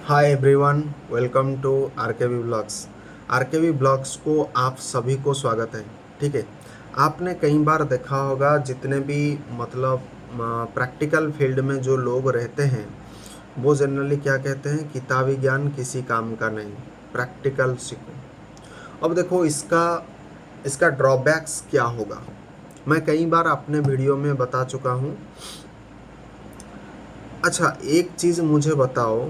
Hi everyone, welcome to RKV blogs. RKV blogs को आप सभी को स्वागत है। ठीक है। आपने कई बार देखा होगा जितने भी मतलब प्रैक्टिकल फील्ड में जो लोग रहते हैं वो जनरली क्या कहते हैं, किताबी ज्ञान किसी काम का नहीं, प्रैक्टिकल सीखो। अब देखो इसका इसका ड्रॉबैक्स क्या होगा, मैं कई बार अपने वीडियो में बता चुका हूँ। अच्छा, एक चीज़ मुझे बताओ,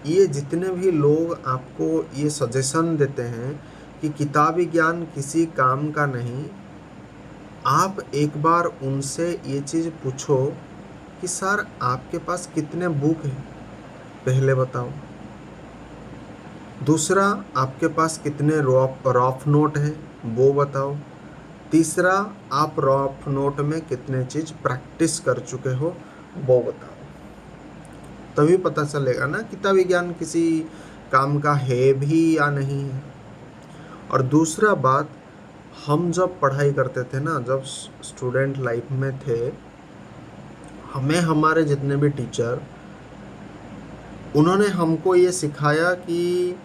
ये जितने भी लोग आपको ये सजेशन देते हैं कि किताबी ज्ञान किसी काम का नहीं, आप एक बार उनसे ये चीज़ पूछो कि सर आपके पास कितने बुक हैं, पहले बताओ। दूसरा, आपके पास कितने रफ नोट है, वो बताओ। तीसरा, आप रफ नोट में कितने चीज़ प्रैक्टिस कर चुके हो, वो बताओ। तभी पता चलेगा ना किताबी ज्ञान किसी काम का है भी या नहीं है। और दूसरा बात, हम जब पढ़ाई करते थे ना, जब स्टूडेंट लाइफ में थे, हमें हमारे जितने भी टीचर, उन्होंने हमको ये सिखाया कि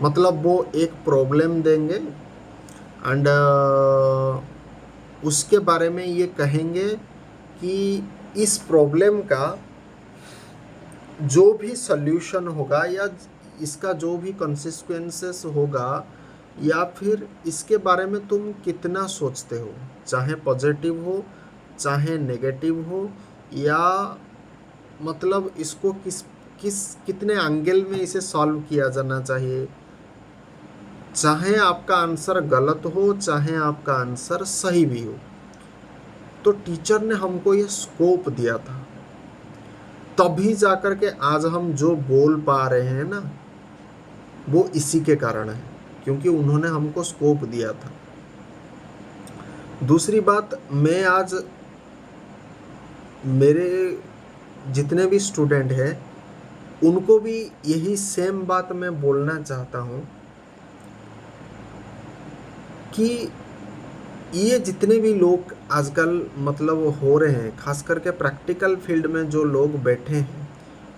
मतलब वो एक प्रॉब्लम देंगे एंड उसके बारे में ये कहेंगे कि इस प्रॉब्लम का जो भी सल्यूशन होगा या इसका जो भी कॉन्सिक्वेंसेस होगा, या फिर इसके बारे में तुम कितना सोचते हो, चाहे पॉजिटिव हो चाहे नेगेटिव हो, या मतलब इसको किस किस कितने एंगल में इसे सॉल्व किया जाना चाहिए, चाहे आपका आंसर गलत हो चाहे आपका आंसर सही भी हो। तो टीचर ने हमको ये स्कोप दिया था, तभी जाकर के आज हम जो बोल पा रहे हैं ना, वो इसी के कारण है, क्योंकि उन्होंने हमको स्कोप दिया था। दूसरी बात, मैं आज मेरे जितने भी स्टूडेंट हैं उनको भी यही सेम बात मैं बोलना चाहता हूँ कि ये जितने भी लोग आजकल मतलब हो रहे हैं, खास करके प्रैक्टिकल फील्ड में जो लोग बैठे हैं,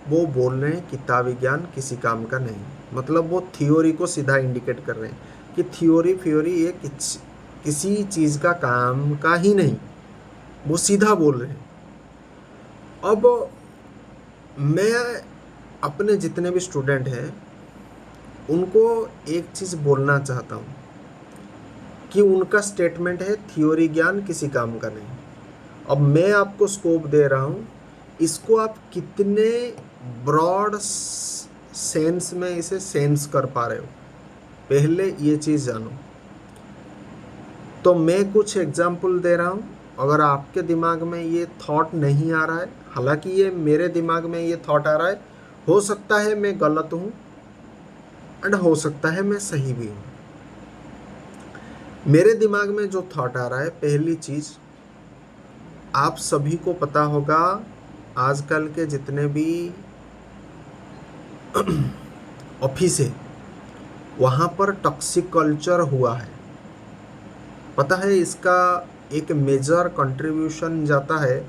वो बोल रहे हैं किताबी ज्ञान किसी काम का नहीं। मतलब वो थियोरी को सीधा इंडिकेट कर रहे हैं कि थियोरी ये किसी चीज़ का काम का ही नहीं, वो सीधा बोल रहे हैं। अब मैं अपने जितने भी स्टूडेंट हैं उनको एक चीज़ बोलना चाहता हूँ कि उनका स्टेटमेंट है थियोरी ज्ञान किसी काम का नहीं। अब मैं आपको स्कोप दे रहा हूँ, इसको आप कितने ब्रॉड सेंस में इसे सेंस कर पा रहे हो, पहले ये चीज़ जानो। तो मैं कुछ एग्जाम्पल दे रहा हूँ, अगर आपके दिमाग में ये थॉट नहीं आ रहा है, हालांकि ये मेरे दिमाग में ये थॉट आ रहा है, हो सकता है मैं गलत हूँ एंड हो सकता है मैं सही भी हूँ। मेरे दिमाग में जो थॉट आ रहा है, पहली चीज़, आप सभी को पता होगा आजकल के जितने भी ऑफिस है वहाँ पर टॉक्सिक कल्चर हुआ है। पता है इसका एक मेजर कंट्रीब्यूशन जाता है,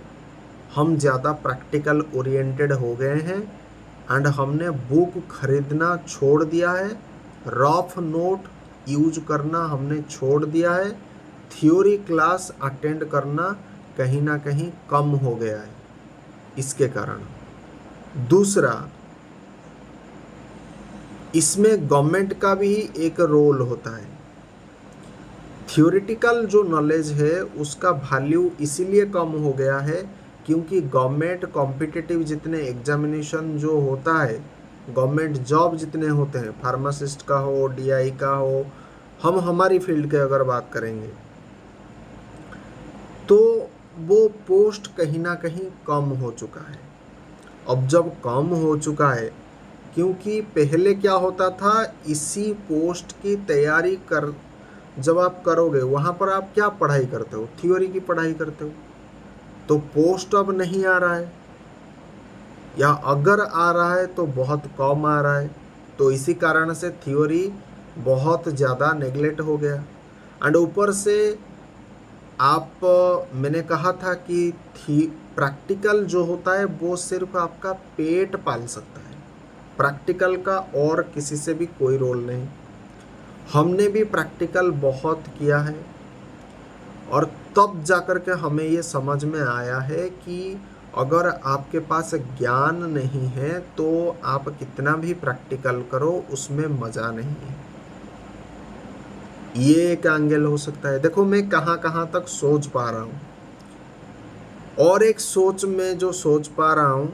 हम ज़्यादा प्रैक्टिकल ओरिएंटेड हो गए हैं एंड हमने बुक खरीदना छोड़ दिया है, रफ नोट यूज करना हमने छोड़ दिया है, थ्योरी क्लास अटेंड करना कहीं ना कहीं कम हो गया है इसके कारण। दूसरा, इसमें गवर्नमेंट का भी एक रोल होता है। थियोरिटिकल जो नॉलेज है उसका वैल्यू इसीलिए कम हो गया है क्योंकि गवर्नमेंट कॉम्पिटिटिव जितने एग्जामिनेशन जो होता है, गवर्नमेंट जॉब जितने होते हैं, फार्मासिस्ट का हो, डीआई का हो, हम हमारी फील्ड के अगर बात करेंगे तो वो पोस्ट कहीं ना कहीं कम हो चुका है। अब जब कम हो चुका है, क्योंकि पहले क्या होता था, इसी पोस्ट की तैयारी कर जब आप करोगे वहाँ पर आप क्या पढ़ाई करते हो, थ्योरी की पढ़ाई करते हो। तो पोस्ट अब नहीं आ रहा है, या अगर आ रहा है तो बहुत कम आ रहा है, तो इसी कारण से थ्योरी बहुत ज़्यादा नेगलेक्ट हो गया। एंड ऊपर से मैंने कहा था कि प्रैक्टिकल जो होता है वो सिर्फ आपका पेट पाल सकता है, प्रैक्टिकल का और किसी से भी कोई रोल नहीं। हमने भी प्रैक्टिकल बहुत किया है और तब जाकर के हमें ये समझ में आया है कि अगर आपके पास ज्ञान नहीं है तो आप कितना भी प्रैक्टिकल करो उसमें मज़ा नहीं है। ये एक एंगल हो सकता है। देखो मैं कहाँ कहाँ तक सोच पा रहा हूँ, और एक सोच में जो सोच पा रहा हूँ,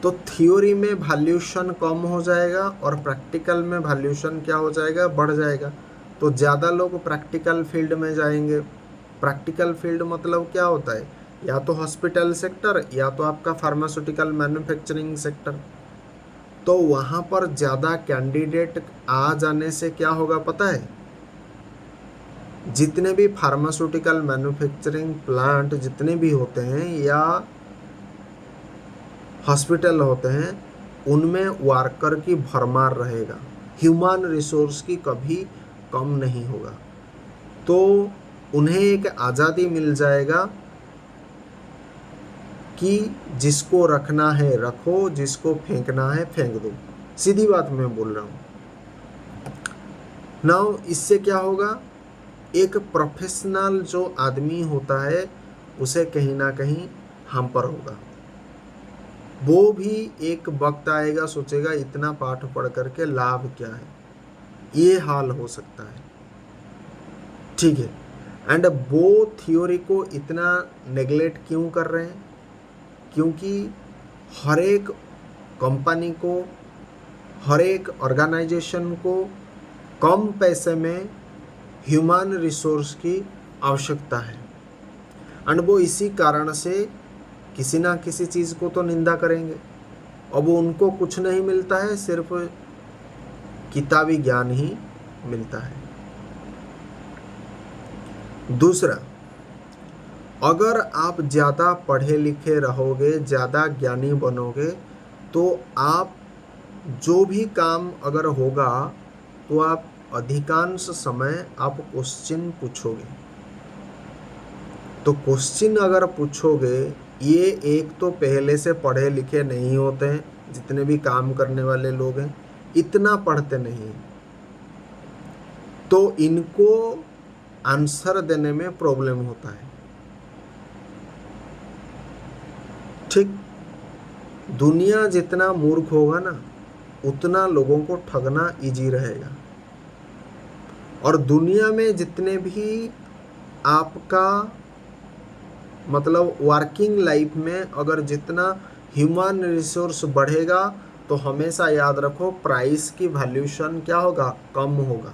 तो थ्योरी में वैल्यूशन कम हो जाएगा और प्रैक्टिकल में वैल्यूशन क्या हो जाएगा, बढ़ जाएगा। तो ज़्यादा लोग प्रैक्टिकल फील्ड में जाएंगे। प्रैक्टिकल फील्ड मतलब क्या होता है, या तो हॉस्पिटल सेक्टर या तो आपका फार्मास्यूटिकल मैन्युफैक्चरिंग सेक्टर। तो वहाँ पर ज़्यादा कैंडिडेट आ जाने से क्या होगा पता है, जितने भी फार्मास्यूटिकल मैन्युफैक्चरिंग प्लांट जितने भी होते हैं या हॉस्पिटल होते हैं, उनमें वर्कर की भरमार रहेगा, ह्यूमन रिसोर्स की कभी कम नहीं होगा। तो उन्हें एक आज़ादी मिल जाएगा कि जिसको रखना है रखो, जिसको फेंकना है फेंक दो। सीधी बात मैं बोल रहा हूँ। नाउ इससे क्या होगा, एक प्रोफेशनल जो आदमी होता है उसे कहीं ना कहीं हैम्पर होगा। वो भी एक वक्त आएगा सोचेगा इतना पाठ पढ़ करके लाभ क्या है, ये हाल हो सकता है। ठीक है, एंड वो थ्योरी को इतना नेगलेक्ट क्यों कर रहे हैं, क्योंकि हर एक कंपनी को, हर एक ऑर्गेनाइजेशन को कम पैसे में ह्यूमन रिसोर्स की आवश्यकता है। एंड वो इसी कारण से किसी ना किसी चीज़ को तो निंदा करेंगे। अब उनको कुछ नहीं मिलता है, सिर्फ किताबी ज्ञान ही मिलता है। दूसरा, अगर आप ज़्यादा पढ़े लिखे रहोगे, ज़्यादा ज्ञानी बनोगे, तो आप जो भी काम अगर होगा तो आप अधिकांश समय आप क्वेश्चन पूछोगे। तो क्वेश्चन अगर पूछोगे, ये एक तो पहले से पढ़े लिखे नहीं होते हैं, जितने भी काम करने वाले लोग हैं इतना पढ़ते नहीं हैं, तो इनको आंसर देने में प्रॉब्लम होता है। ठीक, दुनिया जितना मूर्ख होगा ना उतना लोगों को ठगना इजी रहेगा। और दुनिया में जितने भी आपका मतलब वर्किंग लाइफ में अगर जितना ह्यूमन रिसोर्स बढ़ेगा तो हमेशा याद रखो प्राइस की वैल्यूशन क्या होगा, कम होगा।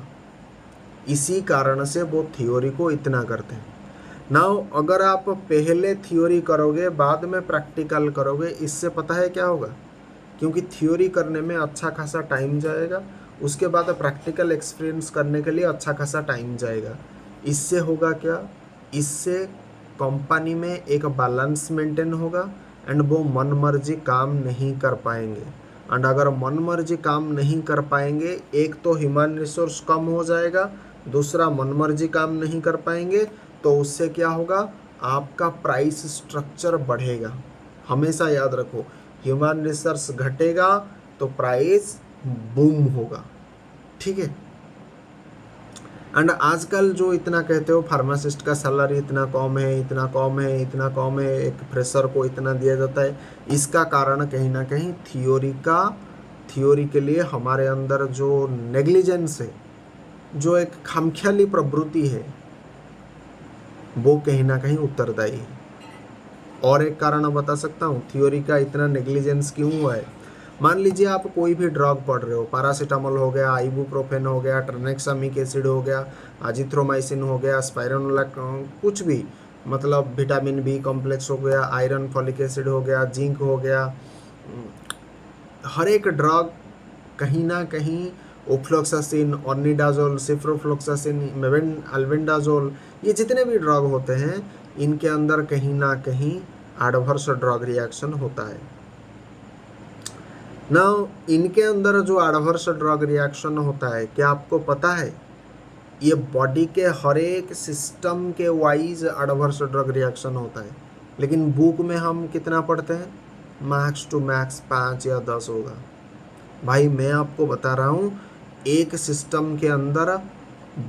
इसी कारण से वो थ्योरी को इतना करते हैं। नाउ अगर आप पहले थ्योरी करोगे बाद में प्रैक्टिकल करोगे, इससे पता है क्या होगा, क्योंकि थ्योरी करने में अच्छा खासा टाइम जाएगा, उसके बाद प्रैक्टिकल एक्सपीरियंस करने के लिए अच्छा खासा टाइम जाएगा। इससे होगा क्या, इससे कंपनी में एक बैलेंस मेंटेन होगा एंड वो मन मर्जी काम नहीं कर पाएंगे। एंड अगर मन मर्जी काम नहीं कर पाएंगे, एक तो ह्यूमन रिसोर्स कम हो जाएगा, दूसरा मन मर्जी काम नहीं कर पाएंगे, तो उससे क्या होगा, आपका प्राइस स्ट्रक्चर बढ़ेगा। हमेशा याद रखो, ह्यूमन रिसोर्स घटेगा तो प्राइस बूम होगा। ठीक है, एंड आजकल जो इतना कहते हो फार्मासिस्ट का सैलरी इतना कम है, इतना कम है, इतना कम है, एक फ्रेशर को इतना दिया जाता है, इसका कारण कहीं ना कहीं थ्योरी के लिए हमारे अंदर जो नेग्लिजेंस है, जो एक खामख्याली प्रवृत्ति है, वो कहीं ना कहीं उत्तरदायी है। और एक कारण बता सकता हूँ थ्योरी का इतना नेग्लिजेंस क्यों हुआ है। मान लीजिए आप कोई भी ड्रग पढ़ रहे हो, पैरासीटामोल हो गया, आइबुप्रोफेन हो गया, ट्रांक्सामिक एसिड हो गया, अजिथ्रोमाइसिन हो गया, स्पाइरोनोला, कुछ भी, मतलब विटामिन बी कॉम्प्लेक्स हो गया, आयरन फॉलिक एसिड हो गया, जिंक हो गया, हर एक ड्रग कहीं ना कहीं ओफ्लोक्सासिन, ऑर्निडाजोल, सिप्रोफ्लोक्सासिन, अल्बेंडाजोल, ये जितने भी ड्रग होते हैं इनके अंदर कहीं ना कहीं एडवर्स ड्रग रिएक्शन होता है। ना इनके अंदर जो एडवर्स ड्रग रिएक्शन होता है, क्या आपको पता है, ये बॉडी के हर एक सिस्टम के वाइज एडवर्स ड्रग रिएक्शन होता है। लेकिन बुक में हम कितना पढ़ते हैं, मैक्स टू मैक्स 5 या 10 होगा। भाई मैं आपको बता रहा हूँ, एक सिस्टम के अंदर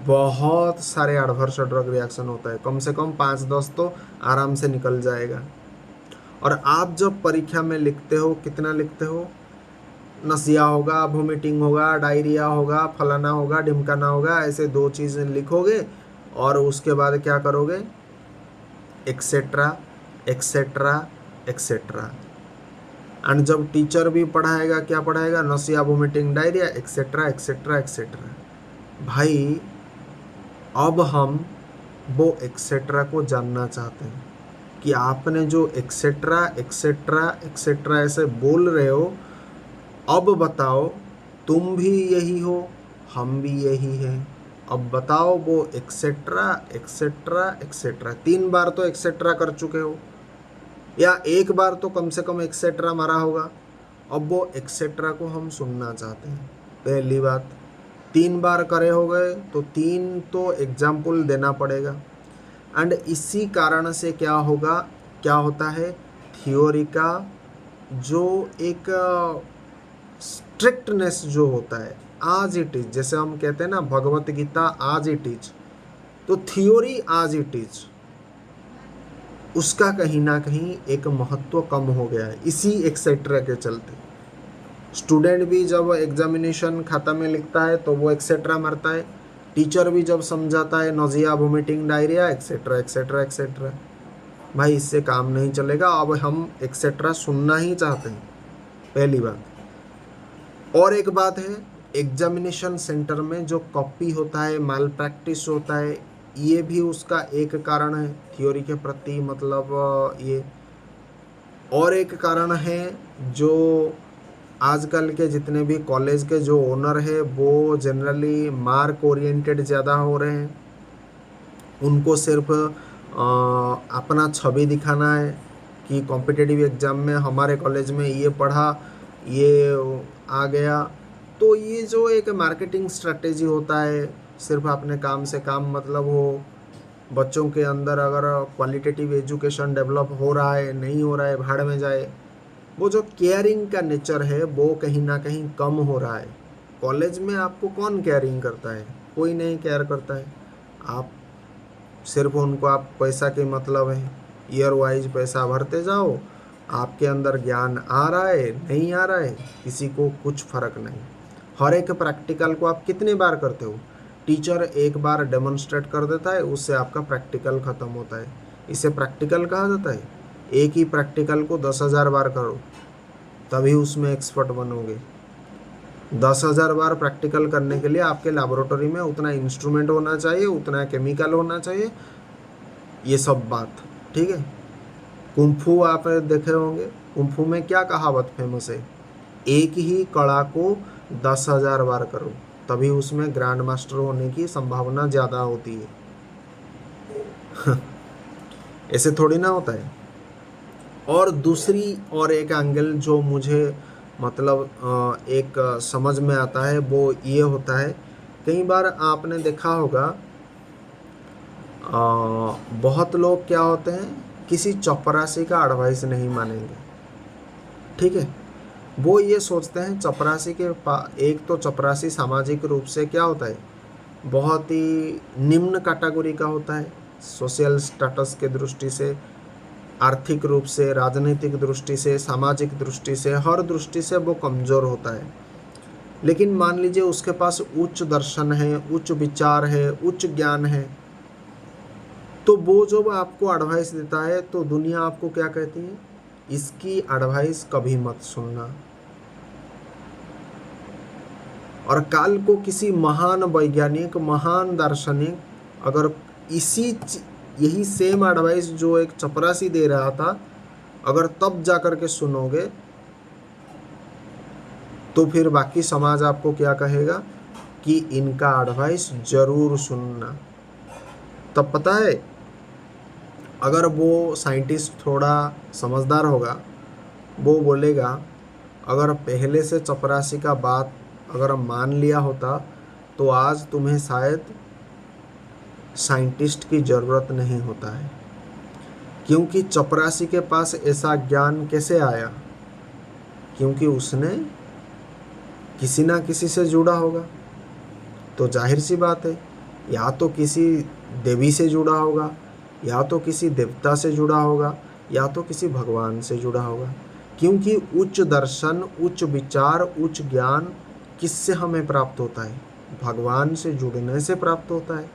बहुत सारे एडवर्स ड्रग रिएक्शन होता है, कम से कम 5-10 तो आराम से निकल जाएगा। और आप जब परीक्षा में लिखते हो, कितना लिखते हो, नसिया होगा, वोमिटिंग होगा, डायरिया होगा, फलाना होगा, ढिमकाना होगा, ऐसे 2 चीज़ें लिखोगे और उसके बाद क्या करोगे, एक्सेट्रा एक्सेट्रा एक्सेट्रा। एंड जब टीचर भी पढ़ाएगा, क्या पढ़ाएगा, नसिया, vomiting, diarrhoea, etcetera etcetera etcetera. भाई अब हम वो एक्सेट्रा को जानना चाहते हैं कि आपने जो एक्सेट्रा एक्सेट्रा एक्सेट्रा ऐसे बोल रहे हो, अब बताओ तुम भी यही हो, हम भी यही हैं। अब बताओ वो एक्सेट्रा एक्सेट्रा एक्सेट्रा, 3 बार तो एक्सेट्रा कर चुके हो, या 1 बार तो कम से कम एक्सेट्रा मारा होगा। अब वो एक्सेट्रा को हम सुनना चाहते हैं। पहली बात, 3 बार करे हो गए तो 3 तो एग्जाम्पल देना पड़ेगा। एंड इसी कारण से क्या होगा, क्या होता है, थियोरी का जो एक स्ट्रिक्टनेस जो होता है, आज इट इज, जैसे हम कहते हैं ना भगवत गीता आज इट इज, तो थियोरी आज इट इज, उसका कहीं ना कहीं एक महत्व कम हो गया है इसी एक्सेट्रा के चलते। स्टूडेंट भी जब एग्जामिनेशन खाता में लिखता है तो वो एक्सेट्रा मारता है, टीचर भी जब समझाता है nausea, vomiting, diarrhoea, etcetera etcetera etcetera. भाई इससे काम नहीं चलेगा। अब हम एक्सेट्रा सुनना ही चाहते हैं, पहली बात। और एक बात है, एग्जामिनेशन सेंटर में जो कॉपी होता है, माल प्रैक्टिस होता है, ये भी उसका एक कारण है थ्योरी के प्रति, मतलब ये। और एक कारण है, जो आजकल के जितने भी कॉलेज के जो ओनर है वो जनरली मार्क ओरिएंटेड ज़्यादा हो रहे हैं। उनको सिर्फ अपना छवि दिखाना है कि कॉम्पिटिटिव एग्ज़ाम में हमारे कॉलेज में ये पढ़ा, ये आ गया। तो ये जो एक मार्केटिंग स्ट्रेटेजी होता है, सिर्फ अपने काम से काम मतलब हो, बच्चों के अंदर अगर क्वालिटेटिव एजुकेशन डेवलप हो रहा है नहीं हो रहा है भाड़ में जाए, वो जो केयरिंग का नेचर है वो कहीं ना कहीं कम हो रहा है। कॉलेज में आपको कौन केयरिंग करता है, कोई नहीं केयर करता है। आप सिर्फ उनको, आप पैसा के मतलब है, ईयर वाइज पैसा भरते जाओ, आपके अंदर ज्ञान आ रहा है नहीं आ रहा है किसी को कुछ फर्क नहीं। हर एक प्रैक्टिकल को आप कितने बार करते हो, टीचर एक बार डेमोन्स्ट्रेट कर देता है, उससे आपका प्रैक्टिकल ख़त्म होता है। इसे प्रैक्टिकल कहा जाता है। एक ही प्रैक्टिकल को 10,000 बार करो तभी उसमें एक्सपर्ट बनोगे। 10,000 बार प्रैक्टिकल करने के लिए आपके लैबोरेटरी में उतना इंस्ट्रूमेंट होना चाहिए, उतना केमिकल होना चाहिए, ये सब बात ठीक है। कुंफू आप देखे होंगे, कुंफू में क्या कहावत फेमस है, एक ही कड़ा को 10,000 बार करो तभी उसमें ग्रैंड मास्टर होने की संभावना ज़्यादा होती है। ऐसे थोड़ी ना होता है। और दूसरी और एक एंगल जो मुझे मतलब एक समझ में आता है वो ये होता है, कई बार आपने देखा होगा बहुत लोग क्या होते हैं, किसी चपरासी का एडवाइस नहीं मानेंगे, ठीक है। वो ये सोचते हैं चपरासी के एक तो चपरासी सामाजिक रूप से क्या होता है, बहुत ही निम्न कैटेगरी का होता है, सोशल स्टेटस के दृष्टि से, आर्थिक रूप से, राजनीतिक दृष्टि से, सामाजिक दृष्टि से, हर दृष्टि से वो कमज़ोर होता है। लेकिन मान लीजिए उसके पास उच्च दर्शन है, उच्च विचार है, उच्च ज्ञान है, तो वो जब आपको एडवाइस देता है तो दुनिया आपको क्या कहती है, इसकी एडवाइस कभी मत सुनना। और काल को किसी महान वैज्ञानिक, महान दार्शनिक अगर यही सेम एडवाइस जो एक चपरासी दे रहा था, अगर तब जा कर के सुनोगे तो फिर बाकी समाज आपको क्या कहेगा कि इनका एडवाइस जरूर सुनना। तब पता है, अगर वो साइंटिस्ट थोड़ा समझदार होगा, वो बोलेगा अगर पहले से चपरासी का बात अगर मान लिया होता तो आज तुम्हें शायद साइंटिस्ट की ज़रूरत नहीं होता है। क्योंकि चपरासी के पास ऐसा ज्ञान कैसे आया, क्योंकि उसने किसी ना किसी से जुड़ा होगा। तो जाहिर सी बात है, या तो किसी देवी से जुड़ा होगा, या तो किसी देवता से जुड़ा होगा, या तो किसी भगवान से जुड़ा होगा। क्योंकि उच्च दर्शन, उच्च विचार, उच्च ज्ञान किससे हमें प्राप्त होता है? भगवान से जुड़ने से प्राप्त होता है।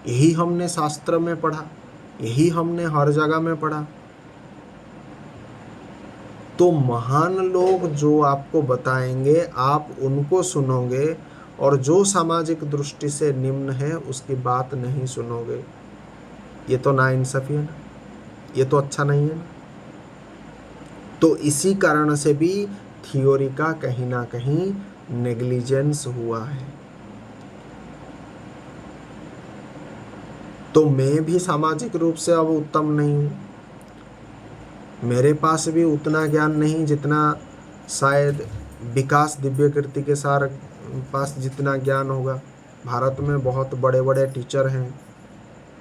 यही हमने शास्त्र में पढ़ा, यही हमने हर जगह में पढ़ा। तो महान लोग जो आपको बताएंगे आप उनको सुनोगे, और जो सामाजिक दृष्टि से निम्न है उसकी बात नहीं सुनोगे। ये तो नाइंसाफी है ना, ये तो अच्छा नहीं है ना। तो इसी कारण से भी थियोरी का कहीं ना कहीं नेग्लिजेंस हुआ है। तो मैं भी सामाजिक रूप से अब उत्तम नहीं हूँ, मेरे पास भी उतना ज्ञान नहीं जितना शायद विकास दिव्य कीर्ति के सार पास जितना ज्ञान होगा। भारत में बहुत बड़े बड़े टीचर हैं,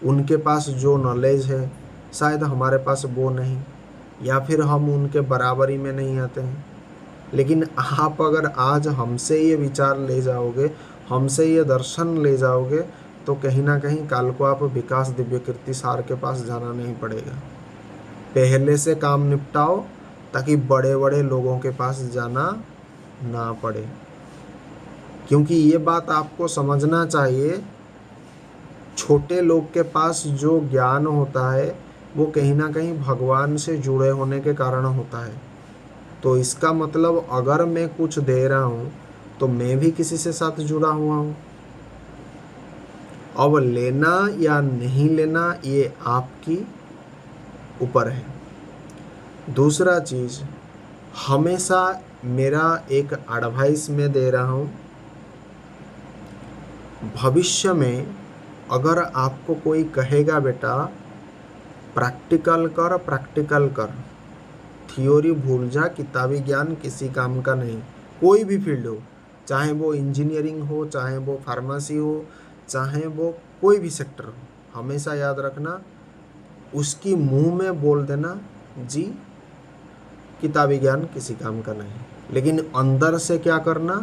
उनके पास जो नॉलेज है शायद हमारे पास वो नहीं, या फिर हम उनके बराबरी में नहीं आते हैं। लेकिन आप अगर आज हमसे ये विचार ले जाओगे, हमसे ये दर्शन ले जाओगे, तो कहीं ना कहीं काल को आप विकास दिव्य कीर्ति सार के पास जाना नहीं पड़ेगा। पहले से काम निपटाओ ताकि बड़े बड़े लोगों के पास जाना ना पड़े। क्योंकि ये बात आपको समझना चाहिए, छोटे लोग के पास जो ज्ञान होता है वो कहीं ना कहीं भगवान से जुड़े होने के कारण होता है। तो इसका मतलब अगर मैं कुछ दे रहा हूँ तो मैं भी किसी से साथ जुड़ा हुआ हूँ। अब लेना या नहीं लेना ये आपकी ऊपर है। दूसरा चीज़, हमेशा मेरा एक एडवाइस मैं दे रहा हूँ, भविष्य में अगर आपको कोई कहेगा बेटा प्रैक्टिकल कर, प्रैक्टिकल कर, थियोरी भूल जा, किताबी ज्ञान किसी काम का नहीं। कोई भी फील्ड हो, चाहे वो इंजीनियरिंग हो, चाहे वो फार्मेसी हो, चाहे वो कोई भी सेक्टर हो, हमेशा याद रखना उसकी मुंह में बोल देना जी किताबी ज्ञान किसी काम का नहीं। लेकिन अंदर से क्या करना?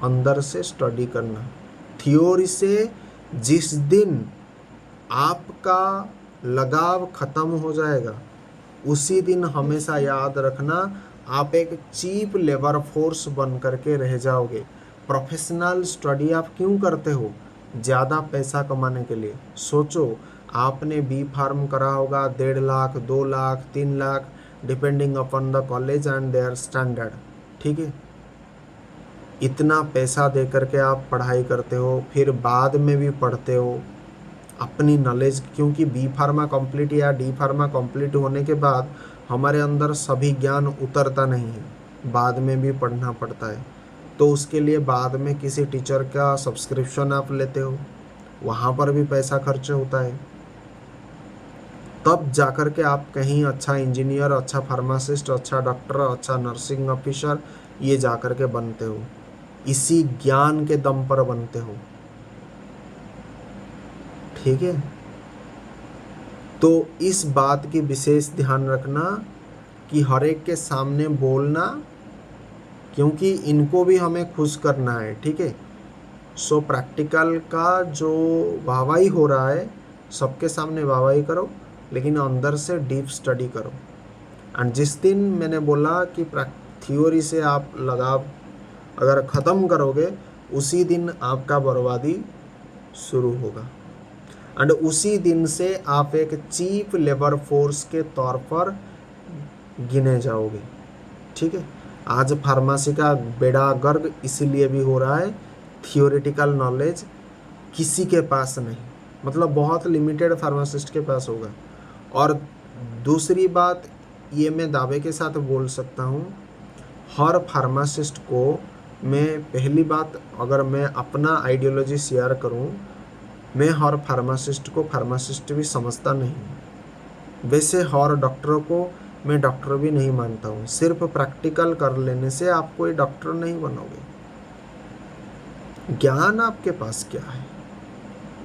अंदर से स्टडी करना। थियोरी से जिस दिन आपका लगाव खत्म हो जाएगा उसी दिन हमेशा याद रखना आप एक चीप लेबर फोर्स बन करके रह जाओगे। प्रोफेशनल स्टडी आप क्यों करते हो? ज़्यादा पैसा कमाने के लिए। सोचो, आपने बी फार्म करा होगा 1.5 lakh, 2 lakh, 3 lakh, depending upon the college and their standard, ठीक है। इतना पैसा दे करके आप पढ़ाई करते हो, फिर बाद में भी पढ़ते हो अपनी नॉलेज, क्योंकि बी फार्मा कंप्लीट या डी फार्मा कंप्लीट होने के बाद हमारे अंदर सभी ज्ञान उतरता नहीं है, बाद में भी पढ़ना पड़ता है। तो उसके लिए बाद में किसी टीचर का सब्सक्रिप्शन आप लेते हो, वहाँ पर भी पैसा खर्च होता है। तब जाकर के आप कहीं अच्छा इंजीनियर, अच्छा फार्मासिस्ट, अच्छा डॉक्टर, अच्छा नर्सिंग ऑफिसर ये जाकर के बनते हो। इसी ज्ञान के दम पर बनते हो, ठीक है। तो इस बात की विशेष ध्यान रखना कि हर एक के सामने बोलना, क्योंकि इनको भी हमें खुश करना है, ठीक है। सो प्रैक्टिकल का जो वाहवाही हो रहा है सबके सामने वाहवाही करो, लेकिन अंदर से डीप स्टडी करो। एंड जिस दिन मैंने बोला कि थ्योरी से आप लगाव अगर ख़त्म करोगे उसी दिन आपका बर्बादी शुरू होगा, एंड उसी दिन से आप एक चीप लेबर फोर्स के तौर पर गिने जाओगे, ठीक है। आज फार्मेसी का बेड़ा गर्क इसीलिए भी हो रहा है, थियोरेटिकल नॉलेज किसी के पास नहीं, मतलब बहुत लिमिटेड फार्मासिस्ट के पास होगा। और दूसरी बात ये मैं दावे के साथ बोल सकता हूँ, हर फार्मासिस्ट को मैं पहली बात अगर मैं अपना आइडियोलॉजी शेयर करूँ, मैं हर फार्मासिस्ट को फार्मासिस्ट भी समझता नहीं। वैसे हर डॉक्टरों को मैं डॉक्टर भी नहीं मानता हूँ। सिर्फ प्रैक्टिकल कर लेने से आप कोई डॉक्टर नहीं बनोगे। ज्ञान आपके पास क्या है?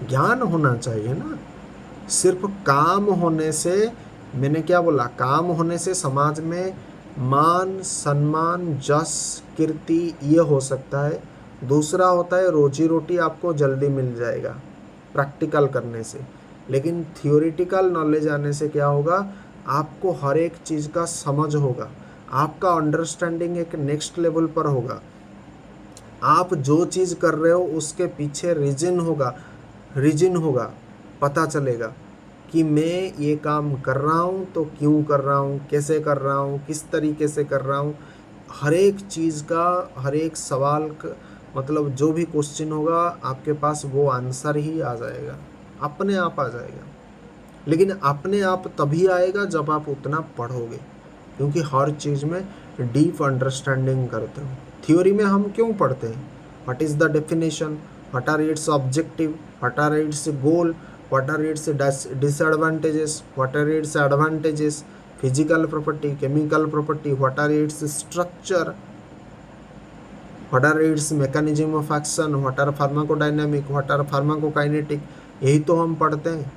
ज्ञान होना चाहिए ना। सिर्फ काम होने से, मैंने क्या बोला, काम होने से समाज में मान, सम्मान, जस, कीर्ति ये हो सकता है। दूसरा होता है रोजी रोटी आपको जल्दी मिल जाएगा प्रैक्टिकल करने से। लेकिन थियोरिटिकल नॉलेज आने से क्या होगा, आपको हर एक चीज़ का समझ होगा, आपका अंडरस्टैंडिंग एक नेक्स्ट लेवल पर होगा। आप जो चीज़ कर रहे हो उसके पीछे रीजन होगा, पता चलेगा कि मैं ये काम कर रहा हूँ तो क्यों कर रहा हूँ, कैसे कर रहा हूँ, किस तरीके से कर रहा हूँ। हर एक चीज़ का, हर एक सवाल का मतलब जो भी क्वेश्चन होगा आपके पास वो आंसर ही आ जाएगा, अपने आप आ जाएगा। लेकिन अपने आप तभी आएगा जब आप उतना पढ़ोगे, क्योंकि हर चीज़ में डीप अंडरस्टैंडिंग करते हो। थ्योरी में हम क्यों पढ़ते हैं, what is the definition, what are its objective, what are its goal, what are its disadvantages, what are its advantages, physical property, chemical property, what are its structure, what are its mechanism of action, what are pharmacodynamic, what are pharmacokinetic, यही तो हम पढ़ते हैं।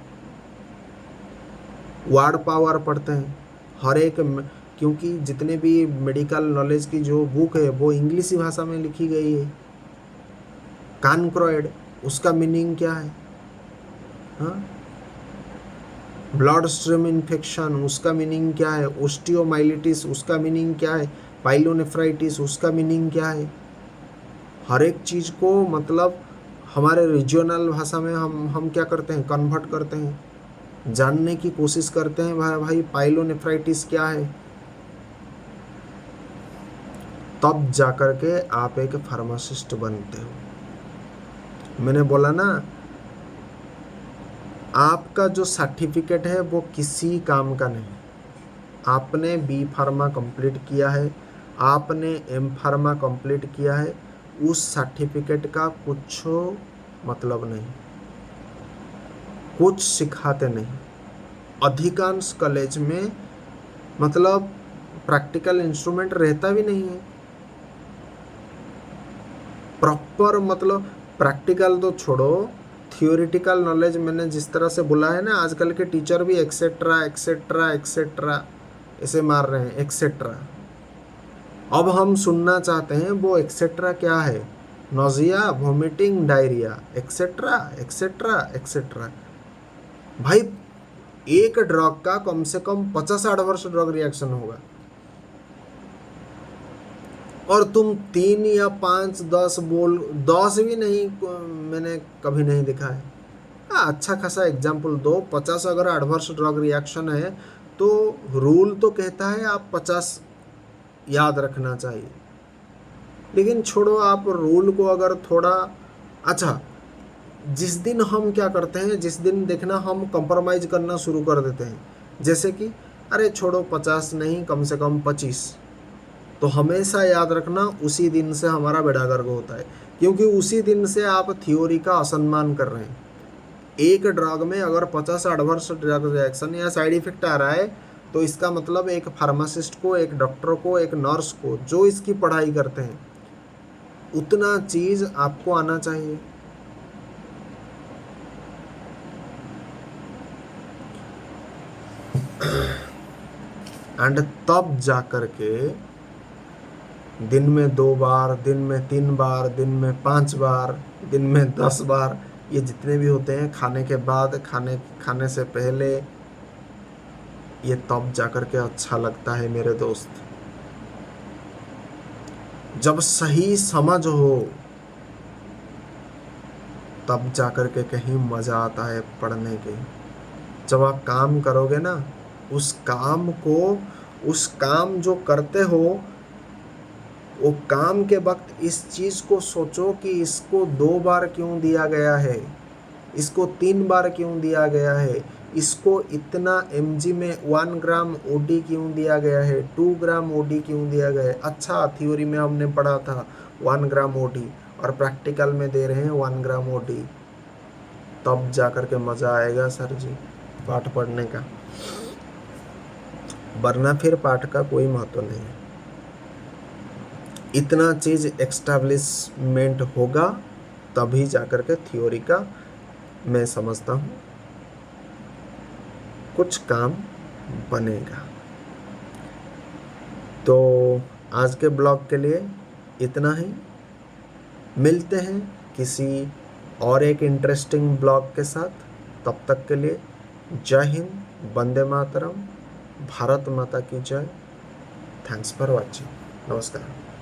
Ward power पढ़ते हैं हर एक क्योंकि जितने भी मेडिकल नॉलेज की जो बुक है वो इंग्लिश भाषा में लिखी गई है। कानक्रॉइड, उसका मीनिंग क्या है, हाँ। ब्लड स्ट्रीम इन्फेक्शन, उसका मीनिंग क्या है। ओस्टियोमाइलिटिस, उसका मीनिंग क्या है। पाइलोनेफ्राइटिस, उसका मीनिंग क्या है। हर एक चीज़ को मतलब हमारे रीजनल भाषा में हम क्या करते हैं, कन्वर्ट करते हैं, जानने की कोशिश करते हैं भाई पाइलोनेफ्राइटिस क्या है। तब जाकर के आप एक फार्मासिस्ट बनते हो। मैंने बोला ना, आपका जो सर्टिफिकेट है वो किसी काम का नहीं। आपने बी फार्मा कंप्लीट किया है, आपने एम फार्मा कंप्लीट किया है, उस सर्टिफिकेट का कुछ मतलब नहीं, कुछ सिखाते नहीं। अधिकांश कॉलेज में मतलब प्रैक्टिकल इंस्ट्रूमेंट रहता भी नहीं है प्रॉपर। मतलब प्रैक्टिकल तो छोड़ो, थियोरिटिकल नॉलेज मैंने जिस तरह से बोला है ना, आजकल के टीचर भी एक्सेट्रा एक्सेट्रा एक्सेट्रा ऐसे मार रहे हैं, एक्सेट्रा। अब हम सुनना चाहते हैं वो एक्सेट्रा क्या है, nausea, vomiting, diarrhoea, etcetera etcetera etcetera. भाई एक ड्रग का कम से कम 50-60 ड्रग रिएक्शन होगा, और तुम 3 या 5 10 बोल, 10 भी नहीं, मैंने कभी नहीं देखा है। अच्छा खासा एग्जाम्पल दो, 50 अगर एडवर्स ड्रग रिएक्शन है तो रूल तो कहता है आप 50 याद रखना चाहिए। लेकिन छोड़ो, आप रूल को अगर थोड़ा, अच्छा, जिस दिन हम क्या करते हैं, जिस दिन देखना हम कंप्रोमाइज़ करना शुरू कर देते हैं, जैसे कि अरे छोड़ो 50 नहीं, कम से कम 25, तो हमेशा याद रखना उसी दिन से हमारा बेड़ा गर्क होता है, क्योंकि उसी दिन से आप थ्योरी का असम्मान कर रहे हैं। एक ड्रग में अगर 50 एडवर्स ड्रग रिएक्शन या साइड इफेक्ट आ रहा है तो इसका मतलब एक फार्मासिस्ट को, एक डॉक्टर को, एक नर्स को जो इसकी पढ़ाई करते हैं, उतना चीज़ आपको आना चाहिए। एंड तब जा कर के दिन में 2 बार, दिन में 3 बार, दिन में 5 बार, दिन में 10 बार, ये जितने भी होते हैं, खाने के बाद, खाने से पहले, ये तब जा कर के अच्छा लगता है मेरे दोस्त, जब सही समझ हो तब जा कर के कहीं मज़ा आता है पढ़ने के। जब आप काम करोगे ना, उस काम को, उस काम जो करते हो, वो काम के वक्त इस चीज़ को सोचो कि इसको 2 बार क्यों दिया गया है, इसको 3 बार क्यों दिया गया है, इसको इतना mg में 1 ग्राम ओडी क्यों दिया गया है, 2 ग्राम ओडी क्यों दिया गया है। अच्छा, थ्योरी में हमने पढ़ा था 1 ग्राम ओडी, और प्रैक्टिकल में दे रहे हैं 1 ग्राम ओडी। तब जा कर के मज़ा आएगा सर जी पाठ पढ़ने का, वरना फिर पाठ का कोई महत्व नहीं है। इतना चीज़ एक्स्टैब्लिशमेंट होगा तभी जाकर के थ्योरी का, मैं समझता हूँ, कुछ काम बनेगा। तो आज के ब्लॉग के लिए इतना ही। मिलते हैं किसी और एक इंटरेस्टिंग ब्लॉग के साथ। तब तक के लिए जय हिंद, वंदे मातरम, भारत माता की जय। Thanks for watching. नमस्कार।